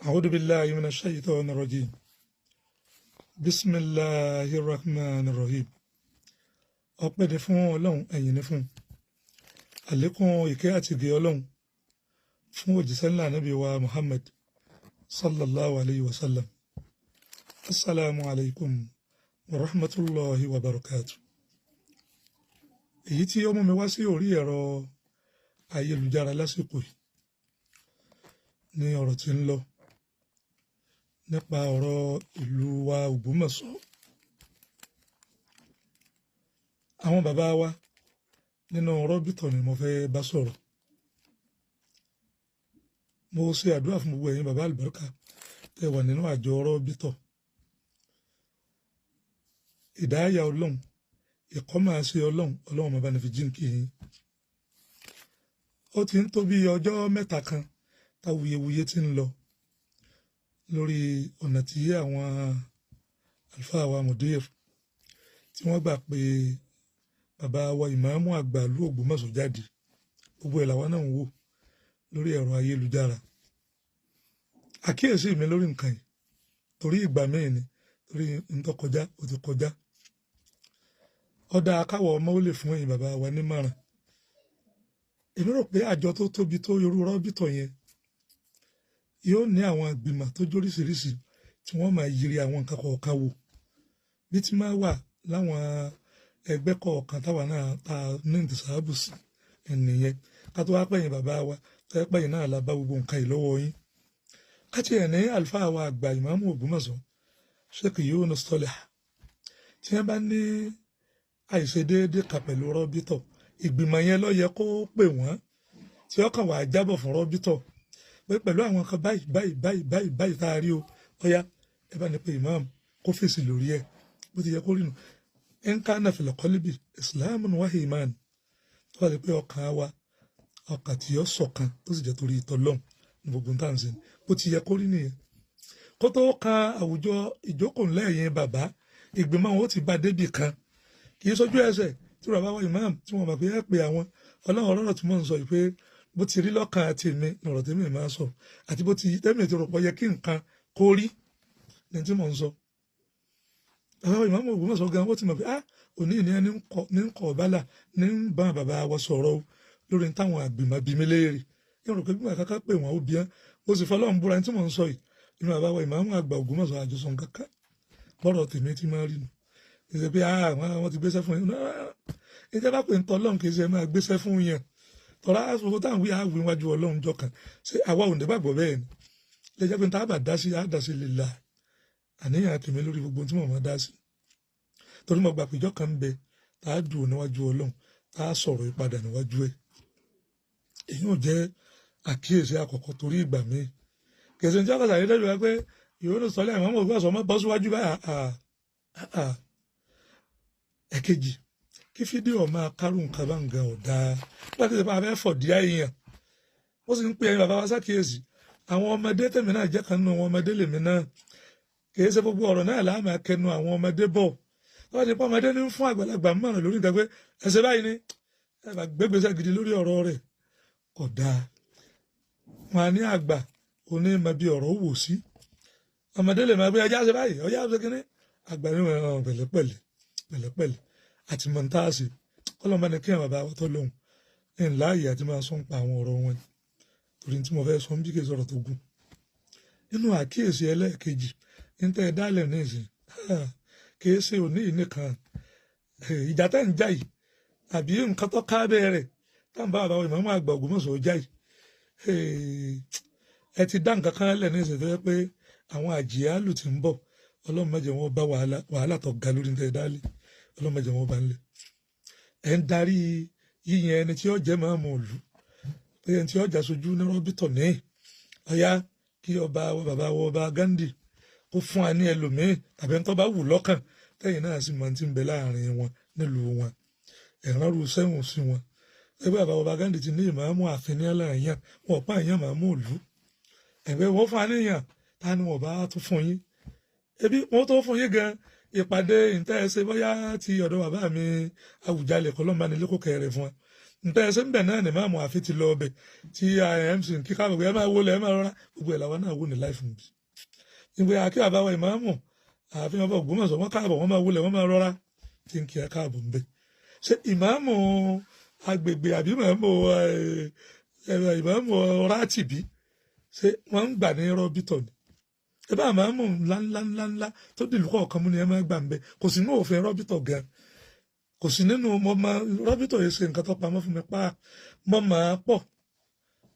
أعوذ بالله من الشيطان الرجيم. بسم الله الرحمن الرحيم. ọpẹ́ ni fún Ọlọ́run, ẹ̀yìn ni fún àlékún ìkẹ́ àti ìgẹ́ Ọlọ́run fún òjíṣẹ́ ńlá Ànábì wa Muhammad sallallahu alayhi wa sallam. Assalamu alaikum wa rahmatullahi wa barakatuh. Èyí tí ó mú mi wá sí orí ẹ̀rọ ayélujára lásìkò yìí ni ọ̀rọ̀ tí ń lọ nípa ọ̀rọ̀ ìlú wa Ògbómọ̀ṣọ́. Àwọn bàbá wa nínú rọ́bìtọ̀ ni mo fẹ́ bá sọ̀rọ̀. Mo ṣe àdúrà fún gbogbo ẹ̀yin bàbá àlùbáríkà tẹ́ wà nínú àjọ rọ́bìtọ̀. Ìdáyà Ọlọ́run, ìkọ́máṣe Ọlọ́run máa bá ní fi jíǹkì yín. Ó ti ń tó bí ọjọ́ mẹ́ta kan táwuyewuye ti ń lọ lórí ọ̀nà tí àwọn àlùfáà wa Mudir tí wọ́n gbà pé bàbá wa ìmáàmù àgbà ìlú Ògbómọ̀ṣọ́ jáde. Gbogbo ẹ̀ làwọn náà ń wò lórí ẹ̀rọ ayélujára. Àkíyèsí mi lórí nǹkan yìí torí ìgbà míì ni, torí n tó kọjá ó ti kọjá. Ọ̀dà akáwọ̀ ọmọ ó lè fún ẹ̀yin bàbá wa nímọ̀ràn. Èmi rò pé àjọ tó tóbi tó irú rọ́bìtọ̀ yẹn yóò ní àwọn ìgbìmọ̀ tó jóríṣiríṣi tí wọ́n máa yiri àwọn nǹkan kọ̀ọ̀kan wò. Bí ti máa wà láwọn ẹgbẹ́ kọ̀ọ̀kan táwa náà ta ní ìdìsáàbù sí ẹnìyẹn. Ká tó wá pẹ̀yìn bàbá wa tó yẹ pẹ̀yìn náà la bá gbogbo nǹkan yìí lọ́wọ́ yín. Ká tiẹ̀ ní àlùfáà wa àgbà ìmáàmù Ògbómọ̀ṣọ́ Sheikh Yunus Tọ́lá tí wọ́n bá ní àìṣedéédé kan pẹ̀lú rọ́bìtọ̀, ìgbìmọ̀ yẹn ló yẹ kó pè wọ́n tí ọkàn wà jábọ̀ fún rọ́bìtọ̀ pé pẹ̀lú àwọn kan báyìí tá a rí o, ọ̀yá ẹ bá ní pé imam kó fèsì lórí ẹ̀ bó ti yẹ kó rí nu. Kana fil qalbi islamun wa iman, tó bá ti pé ọkàn wa ọkàn tí ó ṣọ̀kan tó sì jẹ́ torí ìtọ́lọ́hun ní gbogbo tá à ń ṣe bó ti yẹ kó rí nìyẹn. Kó tó kan àwùjọ ìjókòó lẹ́yìn bàbá, ìgbìmọ̀ wọn ó ti bá débì kan, kì í sójú ẹsẹ̀ tí bàbá wa imam tí wọ́n mọ̀ pé ẹ pé àwọn ọlọ́run ọlọ́rọ̀ tí wọ́n ń sọ yìí pé bó ti rí lọ́kàn àti mi lọ̀rọ̀ tèmi máa sọ àti bó ti tẹ́mi ti rò pọ̀ yẹ kí nǹkan kó rí ní tí mò ń sọ. Bàbá ìmáàmù Ògbómọ̀ṣọ́ gan ó ti mọ̀ pé òní ìníyàn ní ń kọ̀ bálà ní ń bá bàbá wa sọ̀rọ̀ o lórí táwọn àgbìmọ̀ bí mi léèrè. Yóò rò pé bí màá káká pè wọ́n ó bí án ó sì fọlọ́run búra ní tí mò ń sọ yìí nínú bàbá wa ìmáàmù àgbà Ògbómọ̀ṣọ́ àjọsọ kankan bọ́rọ̀ tèmi ti máa rí nu. Ìṣe pé wọ́n ti gbéṣẹ́ fún yín. Ìjọba pé ń tọ́ Ọlọ́run kì í ṣe máa gbéṣẹ́ fún yẹn. Tọ́lá aṣọ táwọn wí àwìn wájú Ọlọ́run jọ kan ṣé àwa ò ní gbàgbọ́ bẹ́ẹ̀ ni. Lè jẹ́ pé tá a bá dá sí àdásí lè la àníyàn tèmi lórí gbogbo tí mo máa dá sí. Torí mo gbà pé ìjọ kan ń bẹ tá a dùn níwájú Ọlọ́run tá a sọ̀rọ̀ ìpadà níwájú ẹ̀. Èyí ò jẹ́ àkíyèsí àkọ́kọ́ torí ìgbà míì. Kẹ̀sìn tí ọkọ̀ sàyẹ́dẹ́ lọ pé Yunus Tọ́lá ìmáàmù Ògbómọ̀ṣọ́ mọ́ bọ́ síwájú báyà. Ẹ̀kejì, kí fídíò máa kárù nǹkan bá ń gan ọ̀dà láti ṣe máa fẹ́ fọ̀dí àyàn. Ó sì ń pe ẹ̀yin bàbá wa ṣàkíyèsí àwọn ọmọdé tèmi náà jẹ́ kan nínú àwọn ọmọdé lèmi náà. Kìí ṣe gbogbo ọ̀rọ̀ náà láàmà kẹnu àwọn ọmọdé bọ̀. Wọ́n ti pọ́ ọmọdé ní fún àgbàlagbà mọ̀ràn lórí nǹkan pé ẹsẹ̀ báyìí ni ẹ bá gbégbèsè gidi lórí ọ̀rọ̀ rẹ̀ kò dáa. Wọn á ní àgbà òní mọ bí ọ̀rọ̀ wò sí. Ọmọdé lè máa gbé ẹjá ṣe báyìí ọyá ṣe kínní. Àgbà ní wọn pẹ̀lẹ́pẹ̀lẹ́ àti mọ̀ntáàsì kọ́lọ́mọ ni kí àwọn bàbá wa tó lóhùn ní láàyè àti máa sọ ń pa àwọn ọ̀rọ̀ wọn torí tí mo fẹ́ sọ ń bí kí sọ̀rọ̀ tó gùn. Nínú àkíyèsí ẹlẹ́ẹ̀kejì ní tẹ́ ẹ dálẹ̀ ní ìsìn kì í ṣe òní yìí nìkan ìjà tẹ́ ń jà yìí àbí nǹkan tó ká bẹ́ẹ̀rẹ̀ táwọn bàbá wa ìmáàmù àgbà Ògbómọ̀ṣọ́ jà yìí ẹ ti dá nǹkan kan lẹ̀ ní ìsìn tó yẹ pé àwọn àjìyálù ti ń bọ̀ Ọlọ́run má jẹ́ wọn bá wàhálà tó ga lórí tẹ́ ẹ dálẹ̀ Ọlọ́run má jẹ́ wọn bá ń lẹ̀. Ẹ ń darí yíyan ẹni tí ó jẹ́ máa mọ̀ òlù pé ẹni tí ó jà sojú ní rọ́bìtọ̀ ní ọ̀yá kí ọba bàbá wa ọba Gandhi kó fún wa ní ẹlòmíín tàbí ẹni tó bá wù lọ́kàn tẹ́yìn náà sì máa ti ń bẹ láàrin wọn nílùú wọn ẹ̀rán ru sẹ́wọ̀n sí wọn. Ẹgbẹ́ bàbá ọba Gandhi ti ní ìmáàmù àfin ní aláàyàn wọn ọ̀pá àyàn máa mú òlù ẹgbẹ́ wọn fún àníyàn ta ni wọn bá tún fún yín. Ebi wọn tó fún yín gan ìpàdé ìtẹ́ẹ̀ṣe bóyá ti ọ̀dọ̀ bàbá mi Àwùjalẹ̀ kọ́ lọ́nba nílé kó kẹrẹ̀ fún wa nta ẹsẹ̀ ń bẹ̀ náà ní máàmù àfi ti lọ ọbẹ̀ tí mc kíkà gbogbo ẹ máa wọlé ẹ máa rọra gbogbo ẹ̀ làwọn náà wò ní láìfù mi ìgbé akí àbáwọ̀ ìmáàmù àfihàn ọba Ògbómọ̀ṣọ́ wọn káàbọ̀ wọn máa wọlé wọn máa rọra tí ń kí ẹ káàbọ̀ ń bẹ̀ ṣé ìmáàmù agbègbè àbí ìmáàmù Rátìbí ṣé wọ́n ń gbà ní rọ́bìtọ̀ ni ẹ bá ìmáàmù ńláńláńláńlá tó dìlú kọ̀ọ̀kan mú ni ẹ máa gbà ń bẹ̀ kò sí ní òfin rọ́bìtọ̀ gan kò sí nínú mo máa rọ́bìtọ̀ yìí ṣe nǹkan tó pamọ́ fún mi pa mo máa pọ̀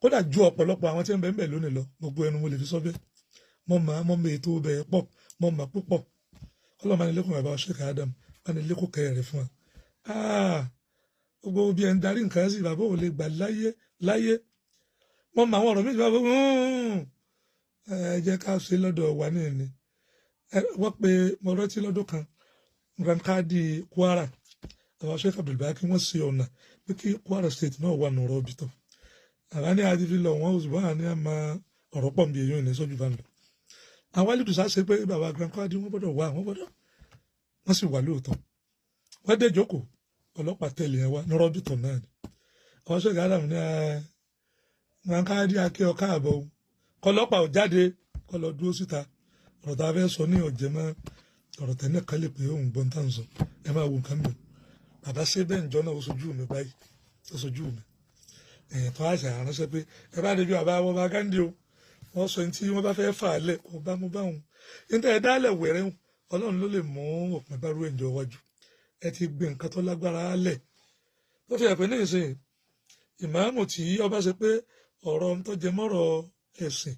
kódà ju ọ̀pọ̀lọpọ̀ àwọn tí ń bẹ ń bẹ lónìí lọ gbogbo ẹnu mo lè fi sọ bẹ́ẹ̀ mo mọ ètò bẹ́ẹ̀ pọ̀ mo máa púpọ̀ ọlọ́run máa ní lẹ́kùn bàbá Sheikh Adam máa ní lẹ́kùn kẹrẹ̀ fún wa gbogbo bí ẹ ń darí nǹkan sí bàbá ò lè gbà láyé mo mọ àwọn ọ̀rọ̀ méjì bàbá ẹ jẹ́ ká ṣe lọ́dọ̀ wà ní ẹni wọ́n pe mo rántí lọ́dún kan Grand Kadi Kwara àwọn Sheikh Abdulbaki wọ́n ṣe ọ̀nà pé kí Kwara State náà wà nù rọ́bìtọ̀ àwa ní adìrí lọ wọn oṣù báwa ní àmà ọ̀rọ̀ pọ̀ nbí èyí ò ní sọ́jú bá ń lọ àwọn alìdùsá ṣe pé bàbá Grand Kadi wọ́n gbọ́dọ̀ wọ́n sì wà lóòótọ́ wọ́n dé jókòó ọlọ́pàá tẹ̀lé ẹ wá ní rọ́bìtọ̀ náà ni àwọn Sheikh Adam ní Grand Kadi akẹ́ ọ̀ká àbọ̀ kọlọ́pàá ò jáde kọlọ́ dúró síta ọ̀rọ̀ tá a fẹ́ sọ ní ọ̀jẹ̀ mọ́ ọ̀rọ̀ tẹ̀ náà kálẹ̀ pé òun gbọ́n tá à ń sọ ẹ máa wo nǹkan mi bàbá ṣe bẹ́ẹ̀ ǹjọ́ náà ó sojú mi báyìí ó sojú mi tó àṣà àránṣẹ́ pé ẹ bá débi àbá wọn bá Gándì o wọ́n sọ tí wọ́n bá fẹ́ fà á lẹ̀ kó bá mú báwọn níta ẹ dálẹ̀ wẹ̀rẹ̀ Ọlọ́run ló lè mú òpin bá rú ẹ̀jọ̀ wájú ẹ ti gbé nǹkan tó lágbára lẹ̀ tó fi ẹ̀pẹ́ ní ìsìn ìmáàmù tí ọba ṣe pé ọ̀rọ̀ tó jẹ mọ́rọ̀ ẹ̀sìn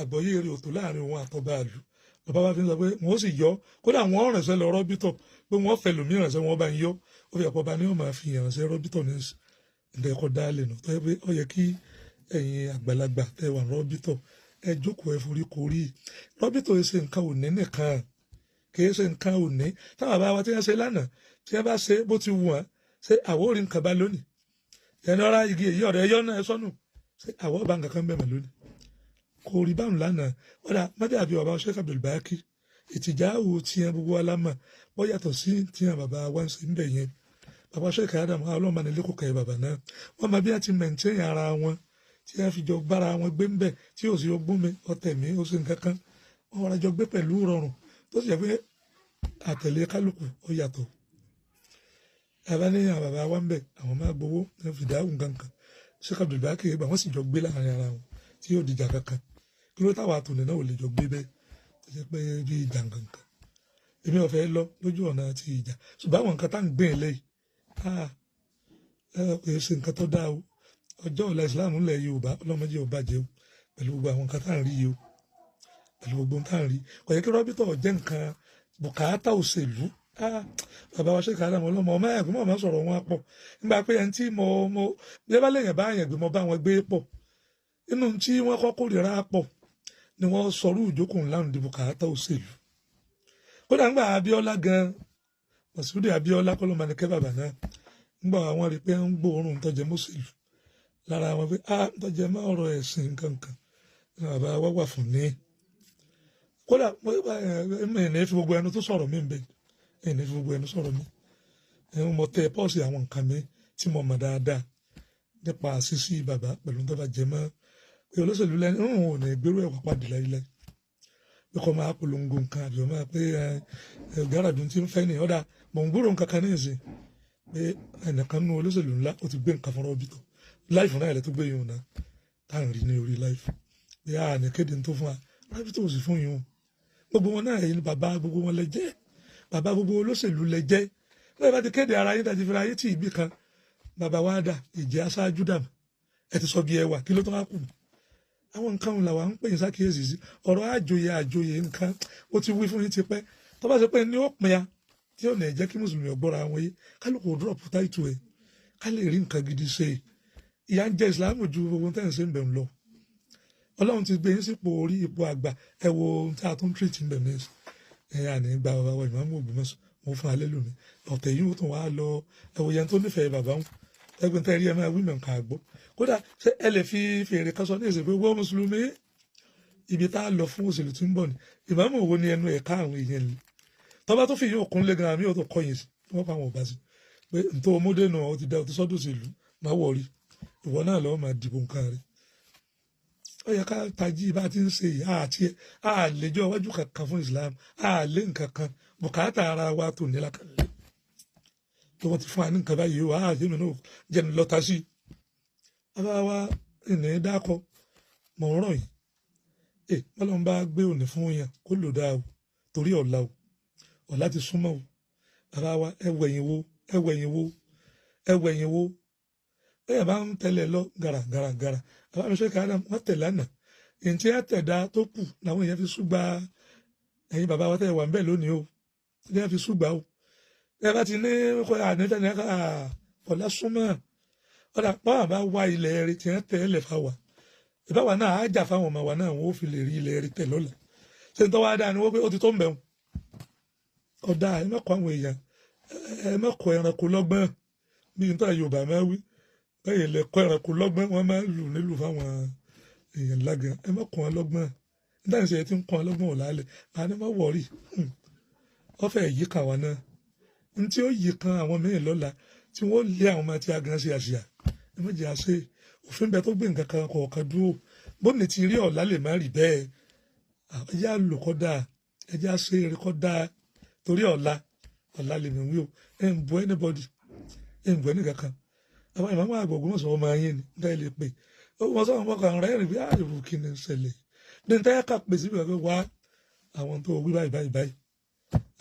àgbọ́yé eré òtò láàrin òun àtọ́ba àlù bàbá wa fi ń sọ pé wọ́n sì yọ kódà wọ́n ránṣẹ́ lọ rọ́bìtọ̀ pé wọ́n fẹ́ lòmí ránṣẹ́ wọn bá ń yọ ó fi ẹ̀pọ̀ bá ní ọmọ àfi ránṣẹ́ rọ́bìtọ̀ ní ìdẹ́kọ̀ dálé nù tó yẹ pé ó yẹ kí ẹ̀yin àgbàlagbà tẹ wà rọ́bìtọ̀ ẹ jókòó ẹ forí korí rọ́bìtọ̀ yìí ṣe nǹkan òní nìkan kì í ṣe nǹkan òní táwọn bàbá wa tí wọ́n ṣe lánàá tí wọ́n bá ṣe bó ti wù wọ́n ṣe àwọ̀ orí nǹkan bá lónìí ẹni ọ̀rá igi èyí ọ̀rẹ́ ẹyọ náà ẹ sọ́nù ṣe àwọ̀ bá nǹkan kan bẹ̀rẹ̀ lónìí kò rí báwọn lánàá wọ́dà mọ́dàbí bàbá Sheikh Abdulbaki ìtìjáwò tiẹ̀ gbogbo alámà wọ́n yàtọ̀ sí tiẹ̀ bàbá wa ń ṣe ń bẹ̀ yẹn bàbá Sheikh Adam ọlọ́mọ ní lẹ́kọ̀ọ́ kẹ́ bàbá náà wọ́n máa bí a ti mẹ̀ntẹ́yìn ara wọn tí a fi jọ gbára wọn gbé ń bẹ̀ tí ò sí ogún mi ọ̀tẹ̀ mi ó sì ń kankan wọ́n wọ́n jọ gbé pẹ̀lú rọrùn tó sì jẹ́ pé àtẹ̀lé kálukú ó yàtọ̀ bàbá ní àwọn bàbá wa ń bẹ̀ àwọn máa gbowó ní fìdáhùn kankan Sheikh Abdulbaki gbà wọ́n sì jọ gbé láàrin ara wọn tí yóò dìjà kankan kí ló táwa àtòlè náà ò lè jọ gbé bẹ́ẹ̀ tó jẹ́ pé bí ìjà kankan èmi ò fẹ́ lọ lójú ọ̀nà àti ìjà ṣùgbọ́n àwọn nǹkan tá à ń gbé lẹ́yìn kò ṣe nǹkan tó dáa o ọjọ́ ọ̀la ìsìláàmù ńlẹ̀ Yorùbá ọlọ́mọdé ò bàjẹ́ o pẹ̀lú gbogbo àwọn nǹkan tá à ń rí yìí o pẹ̀lú gbogbo nǹkan tá à ń rí kò yẹ kí rọ́bìtọ̀ jẹ́ nǹkan bùkátà òṣèlú bàbá wa Sheikh Adam ọlọ́mọ ọmọ ẹ̀gbọ́n mọ̀ sọ̀rọ̀ wọn pọ̀ nígbà pé ẹni tí mo bí ẹ bá lèèyàn bá yẹn gbé mo bá wọn gbé pọ̀ inú tí wọ́n kọ́ kórìíra pọ̀ ni wọ́n sọrú ìjókòó ńlá ní bùkátà òṣèlú kódà ńgbà Abíọ́lá gan Masudi Abíọ́lá kọ́ ló máa ní kẹ́ bàbá náà ńgbà àwọn rí pé ń gbóòórùn tọ́jẹ́ mọ́sẹ̀lú lára wọn pé tọ́jẹ́ má ọ̀rọ̀ ẹ̀sìn kankan ní bàbá wa wà fún ní kódà ẹ̀mí fi gbogbo ẹnu tó sọ̀rọ̀ mí bẹ́ẹ̀ ẹ̀mí fi gbogbo ẹnu sọ̀rọ̀ mí mo tẹ pọ́ọ̀sì àwọn nǹkan mi tí mo mọ̀ dáadáa nípa àṣìṣe bàbá pẹ̀lú tó bá jẹ mọ́ pé olóṣèlú lẹ́nu òun ò ní gbérú ẹ̀wà pàdé láyé pé kọ́ máa polongo nǹkan àbí ọmọ pé Gàràdùn tí ń fẹ́ ní ọ̀dà mọ̀ ń gbúrò nǹkan kan ní ìsìn pé ẹnìkan nú olóṣèlú ńlá ó ti gbé nǹkan fún rọ́bìtọ̀ láìfù náà ilẹ̀ tó gbé yìí náà tá à ń rí ní orí láìfù pé ní kéde tó fún wa rọ́bìtọ̀ ò sì fún yìí gbogbo wọn náà ẹ̀yin bàbá gbogbo wọn lẹ jẹ́ bàbá gbogbo olóṣèlú lẹ jẹ́ lọ́yìn bá ti kéde ara yín tàbí fira ayé tí ìbí kan bàbá wa dà ìjẹ́ aṣáájú dàmú ẹ ti sọ bí ẹwà kí ló tó wá kù àwọn nǹkan làwa ń pè ní sákìyèsí sí ọ̀rọ̀ àjòyè nǹkan ó ti wí fún yín ti pẹ́ tó bá ṣe pé ní ó pin ya tí ò ní jẹ́ kí mùsùlùmí ọgbọ́ra àwọn yé kálukú drop táìtù ẹ̀ ká lè rí nǹkan gidi ṣe ìyà ń jẹ ìsìlámù ju gbogbo tẹ́ ń ṣe ń bẹ̀ ń lọ ọlọ́run ti gbé yín sípò orí ipò àgbà ẹ wo ohun tí a tún tírìtì ń bẹ̀ ní àní gba bàbá wa Ìmáàmù Ògbómọ̀ṣọ́ mo fún alẹ́ lómi ọ̀tẹ̀ yìí ó tún wá lọ ẹ wo yẹn tó nífẹ̀ẹ́ bàbá wọn ẹgbẹ́ tẹ́ rí ẹ máa wí mọ̀ nǹkan àgbọ̀ kódà ṣé ẹ lè fi fèrè kan sọ ní ìsìn pé wọ́n mùsùlùmí ibi tá a lọ fún òṣèlú tí ń bọ̀ ni ìmáàmù wo ni ẹnu ẹ̀ka àwọn èèyàn lè tọ́ba tó fi yóò kún lé gan-an mi ò tó kọyìn sí wọ́n pa àwọn ọba sí pé ntọ́ ọmọdé náà ó ti dá ọtí sọ́dọ̀ òṣèlú má wọ̀rí ìwọ náà lọ́ọ́ máa dìbò nǹkan rẹ̀ ó yẹ ká tají bá ti ń ṣe yìí àti àlejò iwájú kankan fún Islam àlé nǹkan kan bùkátà ara wa tó nílá kan lé tó wọ́n ti fún wa ní nǹkan báyìí wà á jẹ́mi náà jẹ́ni lọ́ta sí bàbá wa ìní dákọ̀ mọ̀ ń rọ̀ yìí bọ́lọ́n bá gbé òní fún yàn kó lò dáa o torí ọ̀la o ọ̀la ti súnmọ́ o bàbá wa ẹwẹ̀yìn wo bẹ́ẹ̀ bá ń tẹ̀lé lọ gàràgàràgàrà bàbá mi ṣe káàdà wọ́n tẹ̀lé àná èyí tí àtẹ̀dá tó kù làwọn èèyàn fi ṣùgbà ẹ̀yin bàbá wa tẹ̀ wà ń bẹ̀ lónìí o tí wọ́n fi ṣùgbà o ẹ bá ti ní ànífẹ́ ní ọ̀la súnmọ́ ọ̀la báwa bá wá ilẹ̀ rẹ̀ tí wọ́n tẹ̀lé fáwa ìbáwa náà á jà fáwọn ọmọ wa náà wọn ò fi lè rí ilẹ̀ rẹ̀ tẹ̀ lọ́la ṣé nítorí wàá dáa ni wọ́n pé ó ti tó ń bẹ̀rù ọ̀dà ẹ mẹ́kọ̀ọ́ àwọn èèyàn ẹ mẹ́kọ̀ọ́ ẹranko lọ́gbọ́n bí nítorí Yorùbá máa wí bẹ́ẹ̀ lè kọ́ ẹranko lọ́gbọ́n wọ́n máa lù nílùú fáwọn èèyàn lágan ẹ má kọ́ wọn lọ́gbọ́n nígbà tí ẹ ti ń kọ́ wọn lọ́gbọ́n ò lálẹ́ máa ní má wọ̀rí wọ́n fẹ́ yí kan wọn náà ní tí ó yí kan àwọn mìíràn lọ́la tí wọ́n lé àwọn ọmọ tí a gan ṣe àṣìyà ẹ má jẹ́ àṣẹ òfin bẹ tó gbé nǹkan kan kọ̀ọ̀kan dúró bóni ti rí ọ̀la lè má rí bẹ́ẹ̀ ẹ jẹ́ àlò kọ́ dáa ẹ jẹ́ àṣẹ eré kọ́ dáa torí ọ̀la lè mí wí o ẹ ń bu anybody ẹ ń bu ẹni kankan àwọn ìmọ̀ àgbọ̀gbọ̀ mọ̀ sọ ọmọ ayé ni nígbà ilé pé wọ́n sọ ọmọ kan rẹ̀ rìn bí àìrò kí ni ṣẹlẹ̀ ní níta yà ká pè síbi ọ̀gá wá àwọn tó wí báyìí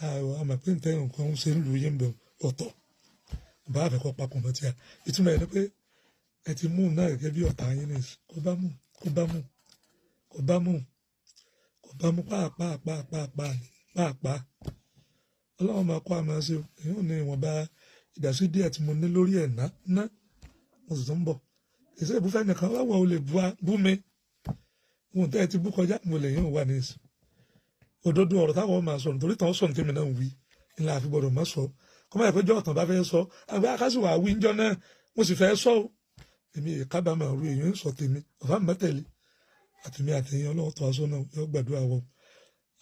àwọn àmọ̀ pé níta nǹkan ń ṣe ń lu yín bẹ̀ ọ̀tọ̀ bá àfẹ́kọ́ papọ̀ mọ́ tí a ìtumọ̀ ẹ̀ ni pé ẹ ti mú náà gẹ́gẹ́ bí ọ̀tá yín ní kó bá mú pàápàá ọlọ́run máa kọ́ àmọ́ ṣe èyí ò ní ìwọ̀nba ìdásí díẹ̀ tí mo ní lórí ẹ̀ ná mo sì tún ń bọ̀ ìṣe ìbúfẹ́ nìkan wáwọ̀ ò lè bú mi ohun tẹ́ ẹ ti bú kọjá mo lè yín wà ní ìsìn òdodo ọ̀rọ̀ táwọn máa sọ nítorí tàn sọ̀rọ̀ tèmi náà ń wí ńlá àfi gbọ́dọ̀ má sọ kọ́mọ́ ẹ̀ pé jọ́ ọ̀tàn bá fẹ́ sọ àgbẹ̀ akásìwà wí ńjọ́ náà mo sì fẹ́ sọ èmi kábàámọ̀ ru èyí ń sọ tèmi ọ̀fà mẹ́tẹ̀lé àtìmí àtẹ̀yìn ọlọ́wọ́ tó aṣọ náà yọ gbàdúrà wọ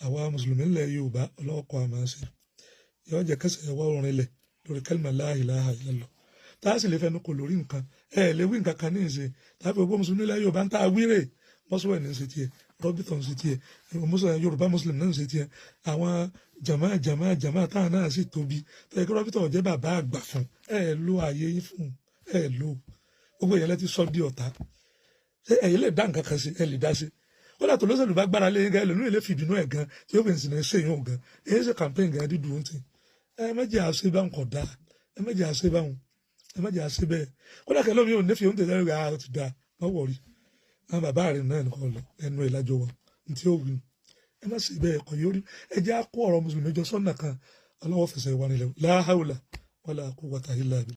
àwa mùsùlùmí ńlẹ̀ Yorùbá ọlọ́wọ́ kọ́ àmọ́ ṣe yọ jẹ́ kẹsẹ̀ ẹ̀wọ́ orin lẹ̀ lórí kẹlìmà la ilaha illallah tá a sì lè fẹnu kò lórí nǹkan ẹ lè wí nǹkan kan ní ìṣe tàbí gbogbo mùsùlùmí ilẹ̀ Yorùbá ń ta wíre mọ́sùwẹ̀ ní ṣe tiẹ̀ rọ́bìtọ̀ ń ṣe tiẹ̀ Yorùbá mùsùlùmí náà ń ṣe tiẹ̀ àwọn jàmá táwọn náà sì tóbi tẹ̀ kí rọ́bìtọ̀ jẹ́ bàbá àgbà fún ẹ lo ààyè yín fún ẹ lo gbogbo èèyàn lẹ́ti sọ di ọ̀tá ṣé ẹ̀yin lè dá nǹkan kan sí ẹ lè dá sí ó dàtọ̀ lọ́sẹ̀lú bá gbára lé gan ẹlòmíràn lè fìdínú ẹ̀ gan tí ó bẹ̀rẹ̀ sí ní ṣe yóò gan èyí ṣe campaign gan dídùn ó ti ẹ méjì àṣẹ bá ń kọ̀ dá ẹ méjì àṣẹ bá ń ẹ méjì àṣẹ bẹ́ẹ̀ ó dàkẹ́ lómi ò nífẹ̀ẹ́ oúnjẹ lẹ́rìí ara ti dá má wọ̀rí àwọn bàbá rẹ̀ náà nìkan lọ ẹnu ẹ̀ lájọ wọn ní tí ó wí ẹ má ṣe bẹ́ẹ̀ kọ̀ yóò rí ẹ jẹ́ àkó ọ̀rọ̀ mùsùlùmí jọ sọ́nà kan ọlọ́wọ́ fẹsẹ̀ wà nílẹ̀ la hawla wala quwwata illa billah.